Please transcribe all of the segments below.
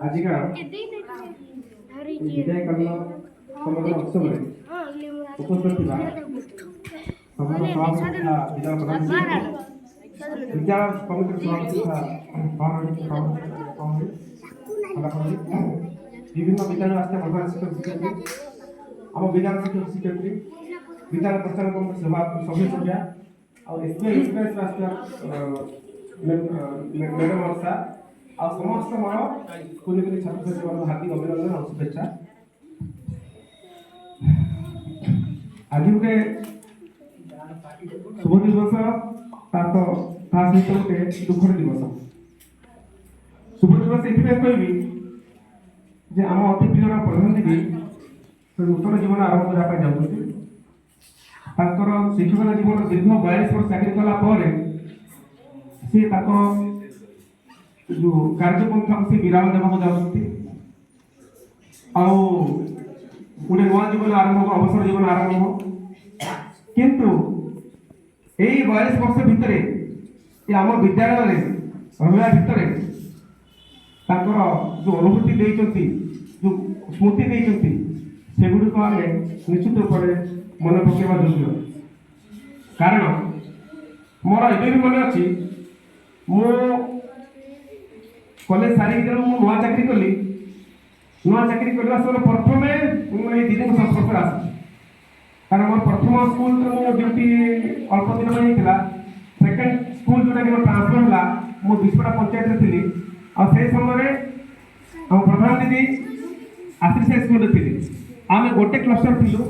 ଆଜିକା ବିଦାୟ କାଳୀନ ସମାରୋହ ଉତ୍ସବରେ ଉପସ୍ଥିତ ଥିବା ସମଗ୍ର ସଭାପତି ତଥା ବିଦ୍ୟାଳୟ ପ୍ରଧାନ ବିଦ୍ୟାଳୟ କମିଟିର ସଭାପତି ବିଭିନ୍ନ ବିଦ୍ୟାଳୟ ଆସିଥିବା ପ୍ରଧାନ ଶିକ୍ଷକ ଶିକ୍ଷୟିତ୍ରୀ ଆମ ବିଦ୍ୟାଳୟ ଶିକ୍ଷକ ଶିକ୍ଷୟିତ୍ରୀ ବିଦ୍ୟାଳୟ ପରିଚାଳକ କମିଟି ସଭ୍ୟ ସଭ୍ୟା ଆଉ ଏସବିଆଇ ଇନ୍ସୁରାନ୍ସ ଆସିଥିବା ମ୍ୟାଡ଼ାମ ଅର୍ଷା ଆଉ ସମସ୍ତ ମୋର କୁନିକୁନି ଛାତ୍ରଛାତ୍ରୀମାନଙ୍କୁ ହାର୍ଦ୍ଦିକ ଅଭିନନ୍ଦନ ଆଉ ଶୁଭେଚ୍ଛା। ଆଜି ଗୋଟେ ଶୁଭ ଦିବସ ତା ସହିତ ଗୋଟେ ଦୁଃଖର ଦିବସ। ଶୁଭ ଦିବସ ଏଥିପାଇଁ କହିବି ଯେ ଆମ ଅତି ପ୍ରିୟର ପ୍ରଧାନ ଦିଦି ନୂତନ ଜୀବନ ଆରମ୍ଭ କରିବା ପାଇଁ ଯାଉଛନ୍ତି। ତାଙ୍କର ଶିକ୍ଷକ ଜୀବନ ଦୀର୍ଘ 42 ବର୍ଷ ଚାକିରି କଲା ପରେ ସେ ତାଙ୍କ ଯୋଉ କାର୍ଯ୍ୟପନ୍ଥାକୁ ସେ ବିରାମ ଦେବାକୁ ଯାଉଛନ୍ତି ଆଉ ଗୋଟେ ନୂଆ ଜୀବନ ଆରମ୍ଭ ହେବ, ଅବସର ଜୀବନ ଆରମ୍ଭ ହେବ। କିନ୍ତୁ ଏଇ 42 ବର୍ଷ ଭିତରେ ଆମ ବିଦ୍ୟାଳୟରେ ରହିବା ଭିତରେ ତାଙ୍କର ଯୋଉ ଅନୁଭୂତି ଦେଇଛନ୍ତି, ଯୋଉ ସ୍ମୃତି ଦେଇଛନ୍ତି, ସେଗୁଡ଼ିକ ଆମେ ନିଶ୍ଚିତ ରୂପରେ ମନେ ପକାଇବା ଯୋଗ୍ୟ। କାରଣ ମୋର ଏବେ ବି ମନେ ଅଛି, ମୁଁ କଲେଜ ସାରିକି ଯେତେବେଳେ ମୁଁ ନୂଆ ଚାକିରି କଲି, ନୂଆ ଚାକିରି କରିବା ସମୟରେ ପ୍ରଥମେ ମୁଁ ଏଇ ଦିଦିଙ୍କ ସଂସ୍ପର୍ଶରେ ଆସିଛି। କାରଣ ମୋର ପ୍ରଥମ ସ୍କୁଲରେ ମୋ ଡ୍ୟୁଟି ଅଳ୍ପ ଦିନ ପାଇଁ ହେଇଥିଲା। ସେକେଣ୍ଡ ସ୍କୁଲ ଯୋଉଟାକି ମୋର ଟ୍ରାନ୍ସଫର ହେଲା, ମୁଁ ବିସ୍ପଡ଼ା ପଞ୍ଚାୟତରେ ଥିଲି। ଆଉ ସେଇ ସମୟରେ ଆମ ପ୍ରଧାନ ଦିଦି ଆସି ସେ ସ୍କୁଲରେ ଥିଲି। ଆମେ ଗୋଟେ କ୍ଲଷ୍ଟର ଥିଲୁ।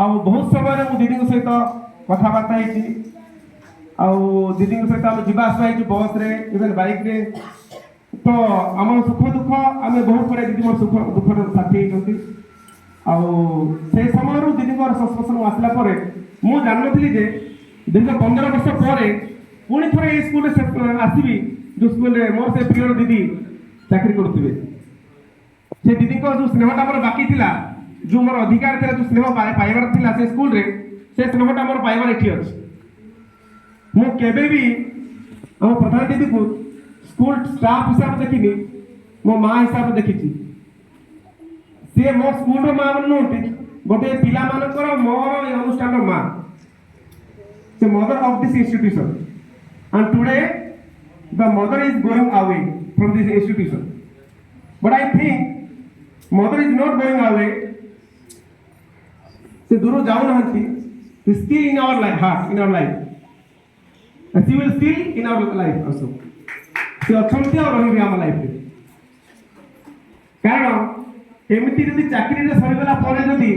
ଆଉ ବହୁତ ସମୟରେ ମୁଁ ଦିଦିଙ୍କ ସହିତ କଥାବାର୍ତ୍ତା ହେଇଛି। ଆଉ ଦିଦିଙ୍କ ସହିତ ଆମେ ଯିବା ଆସିବା ହେଇଛୁ ବସ୍ରେ, ଇଭେନ୍ ବାଇକ୍ରେ। ତ ଆମ ସୁଖ ଦୁଃଖ ଆମେ ବହୁତ ଗୁଡ଼ାଏ ଦିଦି ମୋର ସୁଖ ଦୁଃଖର ସାଥୀ ହେଇଛନ୍ତି। ଆଉ ସେଇ ସମୟରୁ ଦିଦିଙ୍କର ସଂସ୍ପର୍ଶ ମୁଁ ଆସିଲା ପରେ ମୁଁ ଜାଣିନଥିଲି ଯେ ଦୀର୍ଘ 15 ବର୍ଷ ପରେ ପୁଣି ଥରେ ଏଇ ସ୍କୁଲରେ ଆସିବି, ଯେଉଁ ସ୍କୁଲରେ ମୋର ସେ ପ୍ରିୟ ଦିଦି ଚାକିରି କରୁଥିବେ। ସେ ଦିଦିଙ୍କ ଯେଉଁ ସ୍ନେହଟା ମୋର ବାକି ଥିଲା, ଯେଉଁ ମୋର ଅଧିକାର ଥିଲା, ଯେଉଁ ସ୍ନେହ ପାଇବାର ଥିଲା ସେ ସ୍କୁଲରେ, ସେ ସ୍ନେହଟା ମୋର ପାଇବାର ଏଠି ଅଛି। ମୁଁ କେବେ ବି ଆମ ପ୍ରଧାନ ଦିଦିକୁ ସ୍କୁଲ ଷ୍ଟାଫ ହିସାବରେ ଦେଖିନି, ମୋ ମା ହିସାବରେ ଦେଖିଛି। ସେ ମୋ ସ୍କୁଲର ମା ମାନେ ନୁହନ୍ତି, ଗୋଟେ ପିଲାମାନଙ୍କର ମୋର ଏ ଅନୁଷ୍ଠାନର ମା। ସେ mother of this institution and today the mother is going away from this institution, but I think mother is not going away. Se duro jau nahanti, she is still in our life, heart, in our life, and she will still in our life also. Se achanti aur rahibe am life re, kaରଣ ଏମିତି ଯଦି ଚାକିରିରେ ସରିଗଲା ପରେ ଯଦି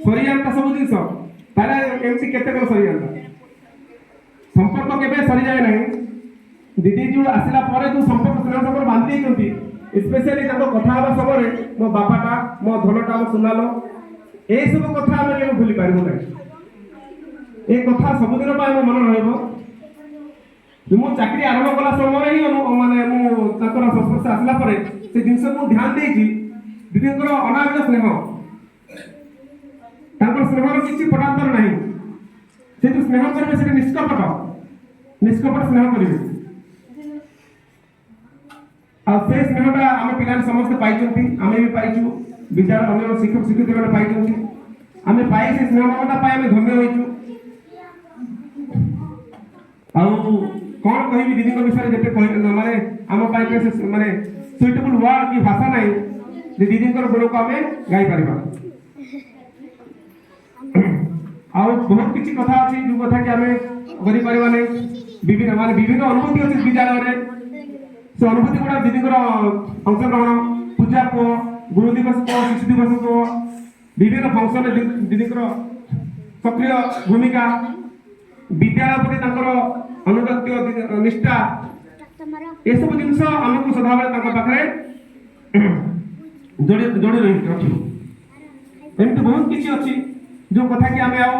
ସରିଯାନ୍ତା ସବୁ ଜିନିଷ, ତାହେଲେ ଏମିତି କେତେ କ'ଣ ସରିଯାନ୍ତା। ସମ୍ପର୍କ କେବେ ସରିଯାଏ ନାହିଁ। ଦିଦି ଯୋଉ ଆସିଲା ପରେ ଯୋଉ ସମ୍ପର୍କ ସ୍ନେହ ସମ୍ପର୍କ ବାନ୍ଧି ଦେଇଛନ୍ତି, ସ୍ପେଶାଲି ତାଙ୍କ କଥା ହେବା ସମୟରେ ମୋ ବାପାଟା, ମୋ ଧନଟା, ମୋ ସୁନାଲ, ଏଇସବୁ କଥା ଆମେ କେବେ ଭୁଲି ପାରିବୁ ନାହିଁ। ଏ କଥା ସବୁଦିନ ପାଇଁ ମୋ ମନେ ରହିବ। ମୁଁ ଚାକିରି ଆରମ୍ଭ କଲା ସମୟରେ ହିଁ ମାନେ ମୁଁ ତାଙ୍କର ସଂସ୍ପର୍ଶ ଆସିଲା ପରେ ସେ ଜିନିଷକୁ ଧ୍ୟାନ ଦେଇଛି। ଦିଦିଙ୍କର ଅନାବିଳ ସ୍ନେହ, ତାଙ୍କର ସ୍ନେହର କିଛି ପଟାନ୍ତର ନାହିଁ। ସେ ଯୋଉ ସ୍ନେହ କରିବେ ସେଟା ନିଷ୍କପଟ ସ୍ନେହ କରିବେ। ଆଉ ସେ ସ୍ନେହଟା ଆମେ ପିଲାମାନେ ସମସ୍ତେ ପାଇଛନ୍ତି, ଆମେ ବି ପାଇଛୁ, ବିଦ୍ୟାଳୟ ଅନ୍ୟ ଶିକ୍ଷକ ଶିକ୍ଷୟିତ୍ରୀମାନେ ପାଇଛନ୍ତି। ଆମେ ପାଇ ସେ ସ୍ନେହ ମମତା ପାଇ ଆମେ ଧନ୍ୟ ହୋଇଛୁ। ଆଉ କ'ଣ କହିବି ଦିଦିଙ୍କ ବିଷୟରେ, ଯେତେ ମାନେ ଆମ ପାଇଁ ମାନେ ସୁଇଟେବୁଲ ୱାର୍ଡ କି ଭାଷା ନାହିଁ ଯେ ଦିଦିଙ୍କର ଗୁଣକୁ ଆମେ ଗାଇପାରିବା। ଆଉ ବହୁତ କିଛି କଥା ଅଛି ଯୋଉ କଥା କି ଆମେ କରିପାରିବା ନାହିଁ। ବିଭିନ୍ନ ଅନୁଭୂତି ଅଛି ବିଦ୍ୟାଳୟରେ। ସେ ଅନୁଭୂତି ଗୁଡ଼ା ଦିଦିଙ୍କର ଅଂଶଗ୍ରହଣ, ପୂଜା କୁହ, ଗୁରୁ ଦିବସ କୁହ, ଶିଶୁ ଦିବସ କୁହ, ବିଭିନ୍ନ ଫଙ୍କସନରେ ଦିଦିଙ୍କର ସକ୍ରିୟ ଭୂମିକା, ବିଦ୍ୟାଳୟ ପ୍ରତି ତାଙ୍କର ଅନୁଗତ୍ୟ, ନିଷ୍ଠା, ଏସବୁ ଜିନିଷ ଆମକୁ ସଦାବେଳେ ତାଙ୍କ ପାଖରେ ଯୋଡ଼ି ରଖିବ। ଏମିତି ବହୁତ କିଛି ଅଛି ଯୋଉ କଥା କି ଆମେ ଆଉ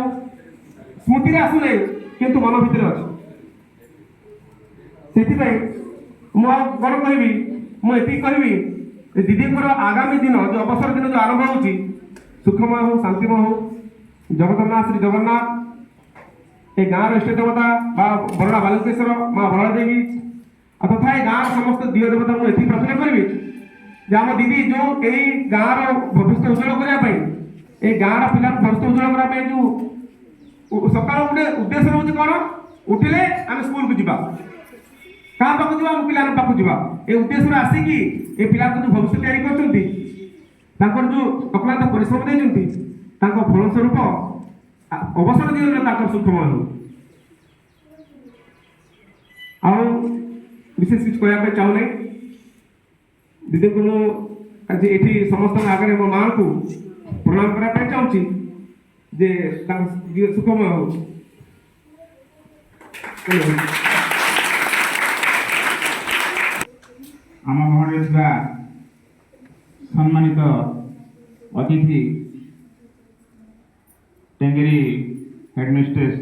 ସ୍ମୃତିରେ ଆସୁନାହିଁ, କିନ୍ତୁ ମନ ଭିତରେ ଅଛି। ସେଥିପାଇଁ ମୁଁ ଆଉ କ'ଣ କହିବି, ମୁଁ ଏତିକି କହିବି ଯେ ଦିଦିଙ୍କର ଆଗାମୀ ଦିନ, ଯୋଉ ଅବସର ଦିନ ଯୋଉ ଆରମ୍ଭ ହେଉଛି, ସୁଖମୟ ହଉ, ଶାନ୍ତିମୟ ହଉ। ଜଗନ୍ନାଥ ଶ୍ରୀ ଜଗନ୍ନାଥ ଏ ଗାଁର ଇଷ୍ଟ ଦେବତା ବା ବରଡ଼ା माँ बालुकेश्वर माँ बलदेवी तथा ये गाँव समस्त दिव देवता को ये प्रार्थना करी जे आम दीदी जो यही गाँव भविष्य उज्जवल करने गाँव पिला भविष्य उज्जवल करने जो सकाल गोटे उद्देश्य रोचे कौन उठिले आम स्कूल को जावा क्या पाक जा पिला पाक जा उद्देश्य आसिकी ये पिला जो भविष्य तैयारी कर जो अक्लांत परिश्रम देते फलस्वरूप अवसर जीवन सुखमय हो आउ विशेष किसी कहना चाहूना दीदी को आज ये समस्त आगे मो माँ को प्रणाम करने चाहूँगी जे सुखमय हो आम भवन सम्मानित अतिथि टेंगेरी हेडमिस्ट्रेस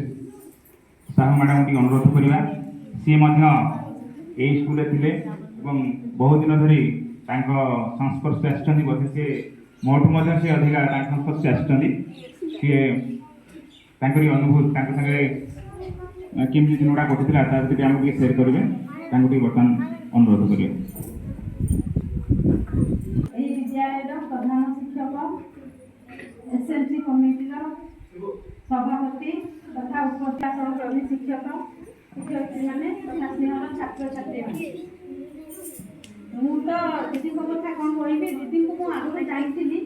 साहू मैडम की अनुरोध करवा सी यही स्कूल थे बहुत दिन धरी संस्पर्श आसछन्ति बोधे सी मोठू से अधिका संस्पर्श आसछन्ति अनुभूति संगे केमती दिन गुड़ा घटी आमको सेयार करेंगे बर्तमान अनुरोध करेंगे विद्यालय प्रधान शिक्षक एसएमसी कमिटी सभापति तथा उपस्थित शिक्षक शिक्षयित्री मैंने तथा स्नेहर छात्र छात्री मु तो दीदी कथा कौन कहि दीदी को आगे जानी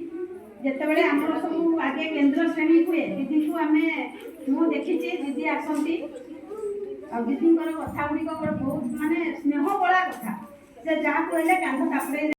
जिते आम सब आगे केन्द्र श्रेणी हुए दीदी को आम मु देखी दीदी आसती दीदी कथा गुड़िक बहुत मानने स्नेह बड़ा कथा से जहाँ कहले कांध तापड़े